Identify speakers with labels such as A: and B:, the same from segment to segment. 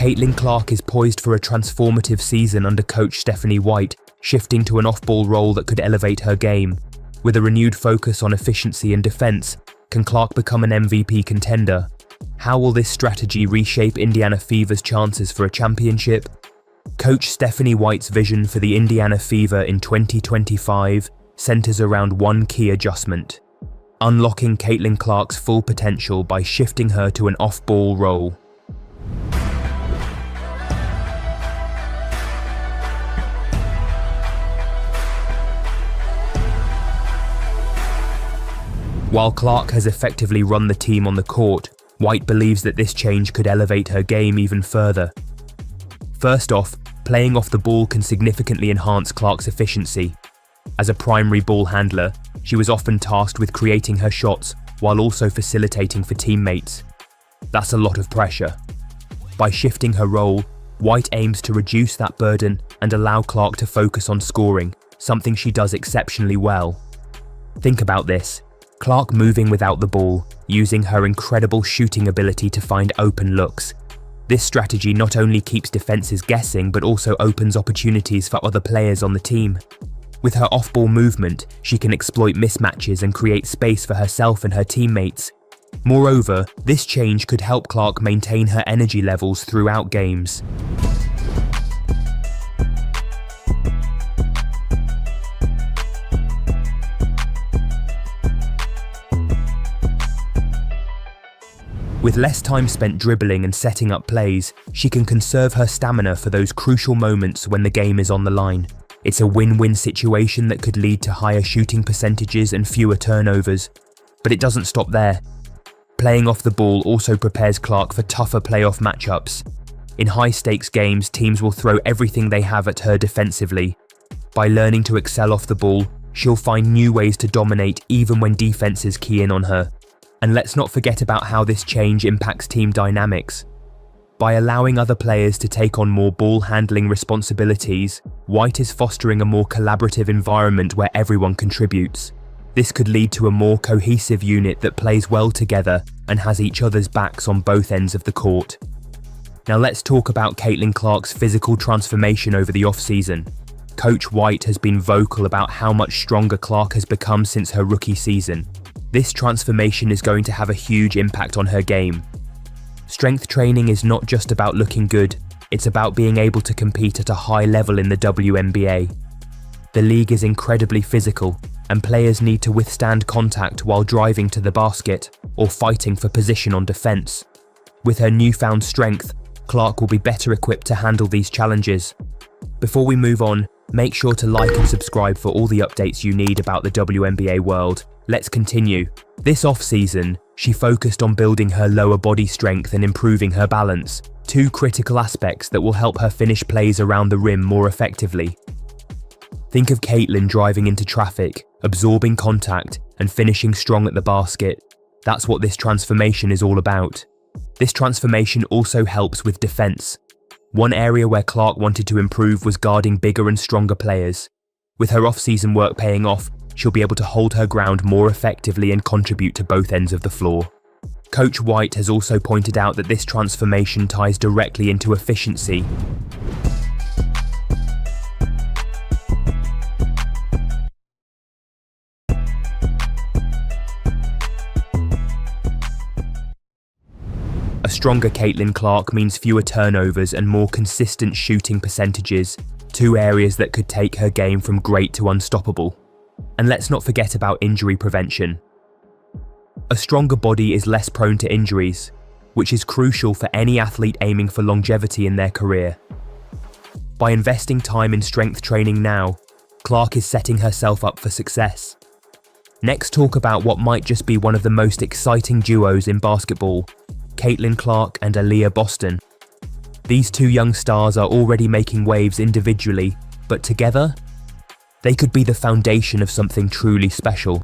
A: Caitlin Clark is poised for a transformative season under coach Stephanie White, shifting to an off-ball role that could elevate her game. With a renewed focus on efficiency and defense, can Clark become an MVP contender? How will this strategy reshape Indiana Fever's chances for a championship? Coach Stephanie White's vision for the Indiana Fever in 2025 centers around one key adjustment: unlocking Caitlin Clark's full potential by shifting her to an off-ball role. While Clark has effectively run the team on the court, White believes that this change could elevate her game even further. First off, playing off the ball can significantly enhance Clark's efficiency. As a primary ball handler, she was often tasked with creating her shots while also facilitating for teammates. That's a lot of pressure. By shifting her role, White aims to reduce that burden and allow Clark to focus on scoring, something she does exceptionally well. Think about this: Clark moving without the ball, using her incredible shooting ability to find open looks. This strategy not only keeps defenses guessing but also opens opportunities for other players on the team. With her off-ball movement, she can exploit mismatches and create space for herself and her teammates. Moreover, this change could help Clark maintain her energy levels throughout games. With less time spent dribbling and setting up plays, she can conserve her stamina for those crucial moments when the game is on the line. It's a win-win situation that could lead to higher shooting percentages and fewer turnovers. But it doesn't stop there. Playing off the ball also prepares Clark for tougher playoff matchups. In high-stakes games, teams will throw everything they have at her defensively. By learning to excel off the ball, she'll find new ways to dominate even when defenses key in on her. And let's not forget about how this change impacts team dynamics. By allowing other players to take on more ball handling responsibilities, White is fostering a more collaborative environment where everyone contributes. This could lead to a more cohesive unit that plays well together and has each other's backs on both ends of the court. Now let's talk about Caitlin Clark's physical transformation over the off-season. Coach White has been vocal about how much stronger Clark has become since her rookie season. This transformation is going to have a huge impact on her game. Strength training is not just about looking good, it's about being able to compete at a high level in the WNBA. The league is incredibly physical, and players need to withstand contact while driving to the basket or fighting for position on defense. With her newfound strength, Clark will be better equipped to handle these challenges. Before we move on, make sure to like and subscribe for all the updates you need about the WNBA world. Let's continue. This off-season, she focused on building her lower body strength and improving her balance, two critical aspects that will help her finish plays around the rim more effectively. Think of Caitlin driving into traffic, absorbing contact, and finishing strong at the basket. That's what this transformation is all about. This transformation also helps with defense. One area where Clark wanted to improve was guarding bigger and stronger players. With her off-season work paying off, she'll be able to hold her ground more effectively and contribute to both ends of the floor. Coach White has also pointed out that this transformation ties directly into efficiency. A stronger Caitlin Clark means fewer turnovers and more consistent shooting percentages, two areas that could take her game from great to unstoppable. And let's not forget about injury prevention. A stronger body is less prone to injuries, which is crucial for any athlete aiming for longevity in their career. By investing time in strength training now, Clark is setting herself up for success. Next, talk about what might just be one of the most exciting duos in basketball, Caitlin Clark and Aaliyah Boston. These two young stars are already making waves individually, but together, they could be the foundation of something truly special.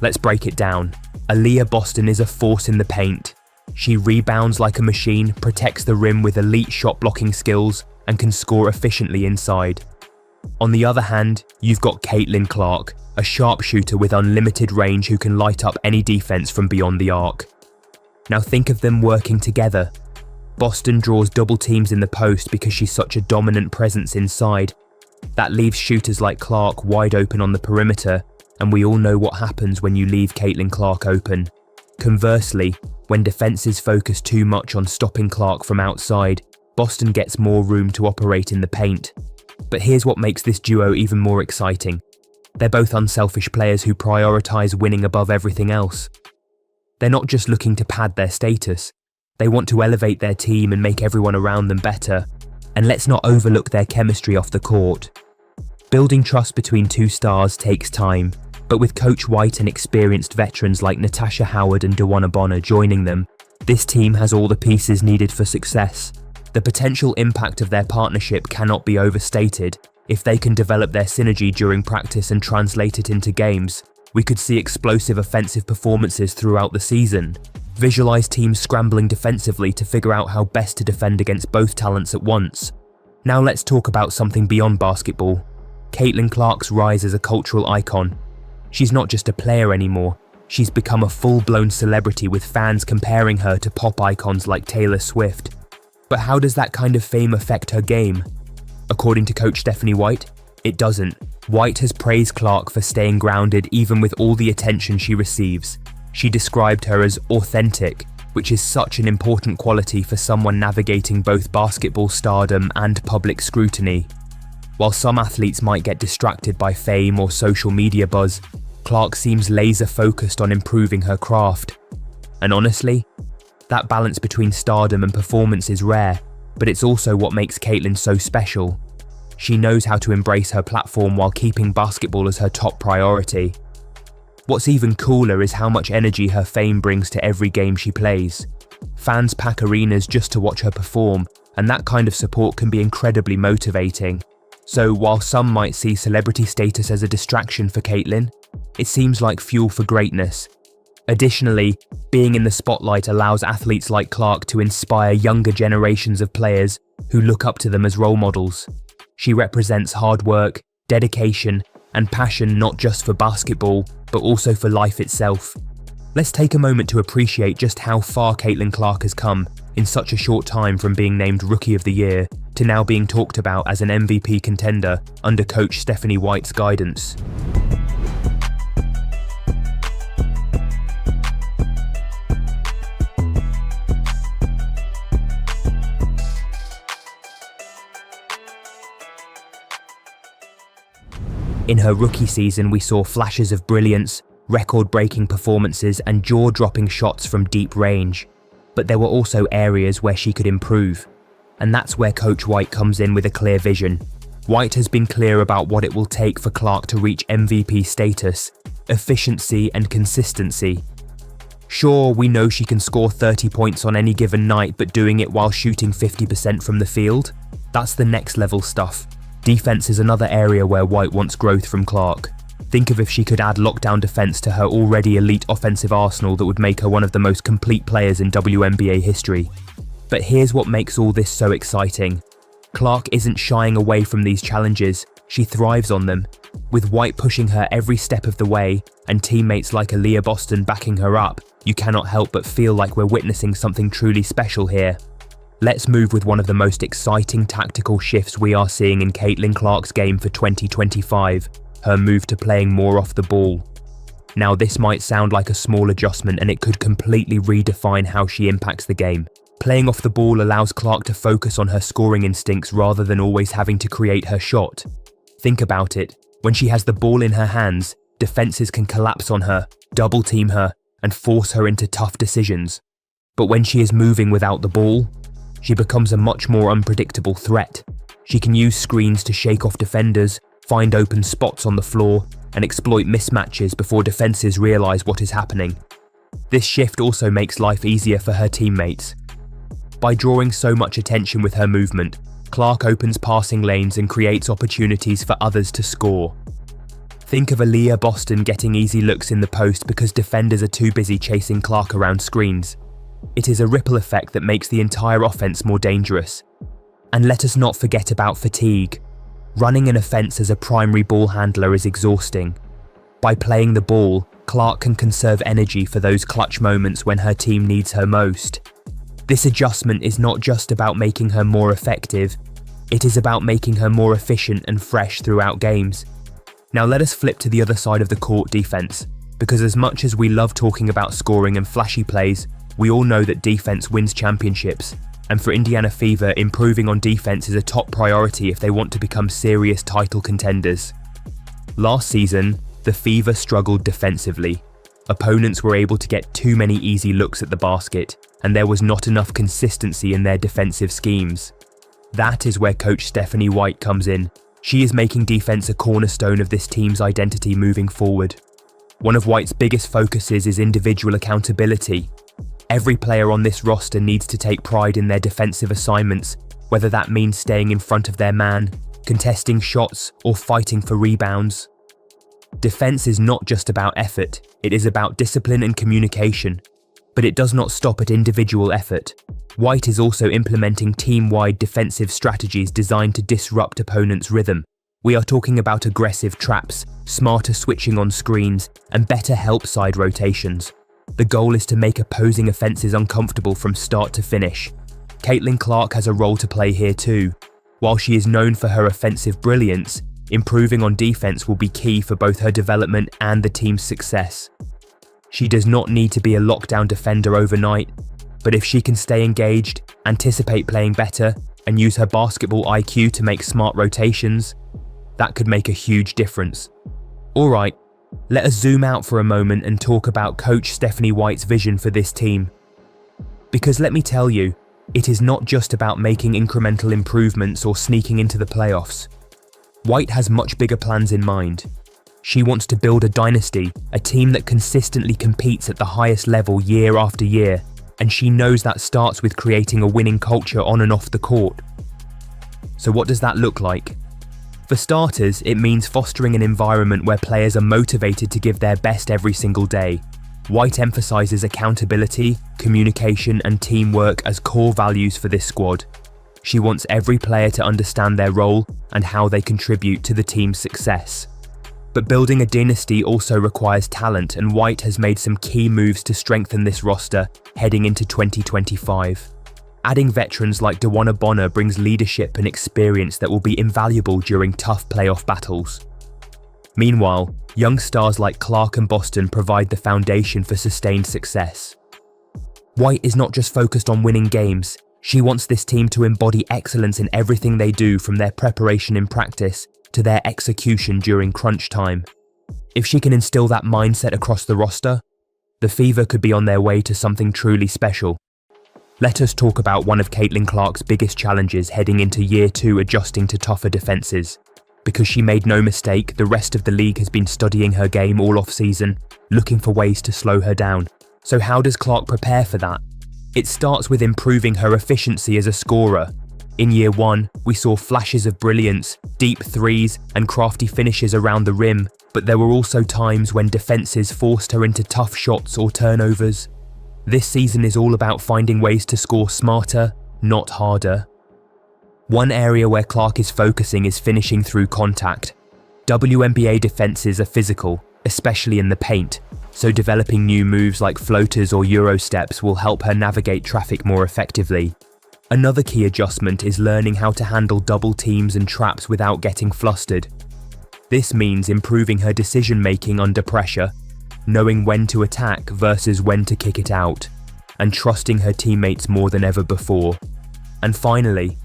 A: Let's break it down. Aaliyah Boston is a force in the paint. She rebounds like a machine, protects the rim with elite shot blocking skills, and can score efficiently inside. On the other hand, you've got Caitlin Clark, a sharpshooter with unlimited range who can light up any defense from beyond the arc. Now think of them working together. Boston draws double teams in the post because she's such a dominant presence inside. That leaves shooters like Clark wide open on the perimeter, and we all know what happens when you leave Caitlin Clark open. Conversely, when defenses focus too much on stopping Clark from outside, Boston gets more room to operate in the paint. But here's what makes this duo even more exciting. They're both unselfish players who prioritize winning above everything else. They're not just looking to pad their status. They want to elevate their team and make everyone around them better. And let's not overlook their chemistry off the court. Building trust between two stars takes time, but with Coach White and experienced veterans like Natasha Howard and Dawana Bonner joining them, this team has all the pieces needed for success. The potential impact of their partnership cannot be overstated. If they can develop their synergy during practice and translate it into games, we could see explosive offensive performances throughout the season. Visualize teams scrambling defensively to figure out how best to defend against both talents at once. Now let's talk about something beyond basketball. Caitlin Clark's rise as a cultural icon. She's not just a player anymore, she's become a full-blown celebrity with fans comparing her to pop icons like Taylor Swift. But how does that kind of fame affect her game? According to Coach Stephanie White, it doesn't. White has praised Clark for staying grounded even with all the attention she receives. She described her as authentic, which is such an important quality for someone navigating both basketball stardom and public scrutiny. While some athletes might get distracted by fame or social media buzz, Clark seems laser-focused on improving her craft. And honestly, that balance between stardom and performance is rare, but it's also what makes Caitlin so special. She knows how to embrace her platform while keeping basketball as her top priority. What's even cooler is how much energy her fame brings to every game she plays. Fans pack arenas just to watch her perform, and that kind of support can be incredibly motivating. So while some might see celebrity status as a distraction for Caitlin, it seems like fuel for greatness. Additionally, being in the spotlight allows athletes like Clark to inspire younger generations of players who look up to them as role models. She represents hard work, dedication, and passion not just for basketball, but also for life itself. Let's take a moment to appreciate just how far Caitlin Clark has come in such a short time, from being named Rookie of the Year to now being talked about as an MVP contender under Coach Stephanie White's guidance. In her rookie season, we saw flashes of brilliance, record-breaking performances, and jaw-dropping shots from deep range. But there were also areas where she could improve. And that's where Coach White comes in with a clear vision. White has been clear about what it will take for Clark to reach MVP status: efficiency and consistency. Sure, we know she can score 30 points on any given night, but doing it while shooting 50% from the field? That's the next level stuff. Defense is another area where White wants growth from Clark. Think of if she could add lockdown defense to her already elite offensive arsenal, that would make her one of the most complete players in WNBA history. But here's what makes all this so exciting. Clark isn't shying away from these challenges, she thrives on them. With White pushing her every step of the way, and teammates like Aaliyah Boston backing her up, you cannot help but feel like we're witnessing something truly special here. Let's move with one of the most exciting tactical shifts we are seeing in Caitlin Clark's game for 2025, her move to playing more off the ball. Now, this might sound like a small adjustment, and it could completely redefine how she impacts the game. Playing off the ball allows Clark to focus on her scoring instincts rather than always having to create her shot. Think about it. When she has the ball in her hands, defenses can collapse on her, double team her, and force her into tough decisions. But when she is moving without the ball, she becomes a much more unpredictable threat. She can use screens to shake off defenders, find open spots on the floor, and exploit mismatches before defenses realize what is happening. This shift also makes life easier for her teammates. By drawing so much attention with her movement, Clark opens passing lanes and creates opportunities for others to score. Think of Aaliyah Boston getting easy looks in the post because defenders are too busy chasing Clark around screens. It is a ripple effect that makes the entire offense more dangerous. And let us not forget about fatigue. Running an offense as a primary ball handler is exhausting. By playing the ball, Clark can conserve energy for those clutch moments when her team needs her most. This adjustment is not just about making her more effective, it is about making her more efficient and fresh throughout games. Now let us flip to the other side of the court, defense, because as much as we love talking about scoring and flashy plays, we all know that defense wins championships, and for Indiana Fever, improving on defense is a top priority if they want to become serious title contenders. Last season, the Fever struggled defensively. Opponents were able to get too many easy looks at the basket, and there was not enough consistency in their defensive schemes. That is where coach Stephanie White comes in. She is making defense a cornerstone of this team's identity moving forward. One of White's biggest focuses is individual accountability. Every player on this roster needs to take pride in their defensive assignments, whether that means staying in front of their man, contesting shots, or fighting for rebounds. Defense is not just about effort, it is about discipline and communication. But it does not stop at individual effort. White is also implementing team-wide defensive strategies designed to disrupt opponents' rhythm. We are talking about aggressive traps, smarter switching on screens, and better help side rotations. The goal is to make opposing offenses uncomfortable from start to finish. Caitlin Clark has a role to play here too. While she is known for her offensive brilliance, improving on defense will be key for both her development and the team's success. She does not need to be a lockdown defender overnight, but if she can stay engaged, anticipate playing better, and use her basketball IQ to make smart rotations, that could make a huge difference. Alright, let us zoom out for a moment and talk about Coach Stephanie White's vision for this team. Because let me tell you, it is not just about making incremental improvements or sneaking into the playoffs. White has much bigger plans in mind. She wants to build a dynasty, a team that consistently competes at the highest level year after year, and she knows that starts with creating a winning culture on and off the court. So what does that look like? For starters, it means fostering an environment where players are motivated to give their best every single day. White emphasizes accountability, communication, and teamwork as core values for this squad. She wants every player to understand their role and how they contribute to the team's success. But building a dynasty also requires talent, and White has made some key moves to strengthen this roster heading into 2025. Adding veterans like DeWanna Bonner brings leadership and experience that will be invaluable during tough playoff battles. Meanwhile, young stars like Clark and Boston provide the foundation for sustained success. White is not just focused on winning games, she wants this team to embody excellence in everything they do, from their preparation in practice to their execution during crunch time. If she can instill that mindset across the roster, the Fever could be on their way to something truly special. Let us talk about one of Caitlin Clark's biggest challenges heading into year 2, adjusting to tougher defenses. Because she made no mistake, the rest of the league has been studying her game all off-season, looking for ways to slow her down. So how does Clark prepare for that? It starts with improving her efficiency as a scorer. In year 1, we saw flashes of brilliance, deep threes, and crafty finishes around the rim, but there were also times when defenses forced her into tough shots or turnovers. This season is all about finding ways to score smarter, not harder. One area where Clark is focusing is finishing through contact. WNBA defenses are physical, especially in the paint, so developing new moves like floaters or Euro steps will help her navigate traffic more effectively. Another key adjustment is learning how to handle double teams and traps without getting flustered. This means improving her decision-making under pressure, knowing when to attack versus when to kick it out, and trusting her teammates more than ever before. And finally,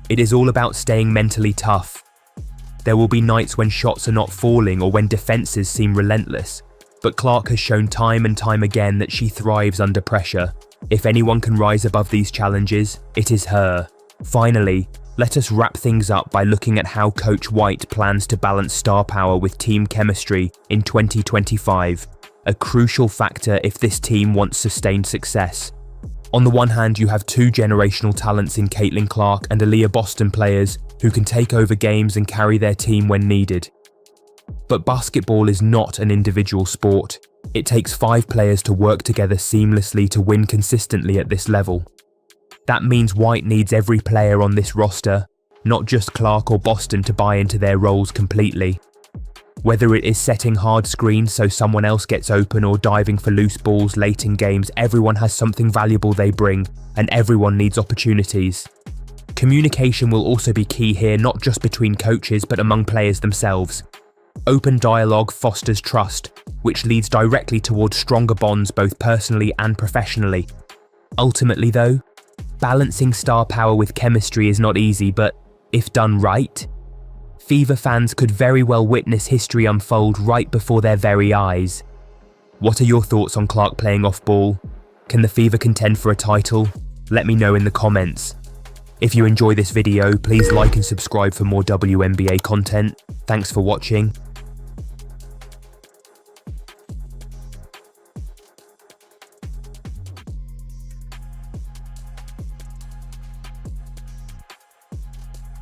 A: it is all about staying mentally tough. There will be nights when shots are not falling or when defenses seem relentless, but Clark has shown time and time again that she thrives under pressure. If anyone can rise above these challenges, it is her. Finally, let us wrap things up by looking at how Coach White plans to balance star power with team chemistry in 2025, a crucial factor if this team wants sustained success. On the one hand, you have two generational talents in Caitlin Clark and Aaliyah Boston, players who can take over games and carry their team when needed. But basketball is not an individual sport. It takes 5 players to work together seamlessly to win consistently at this level. That means White needs every player on this roster, not just Clark or Boston, to buy into their roles completely. Whether it is setting hard screens so someone else gets open or diving for loose balls late in games, everyone has something valuable they bring, and everyone needs opportunities. Communication will also be key here, not just between coaches but among players themselves. Open dialogue fosters trust, which leads directly towards stronger bonds both personally and professionally. Ultimately though, balancing star power with chemistry is not easy, but if done right, Fever fans could very well witness history unfold right before their very eyes. What are your thoughts on Clark playing off ball? Can the Fever contend for a title? Let me know in the comments. If you enjoy this video, please like and subscribe for more WNBA content. Thanks for watching,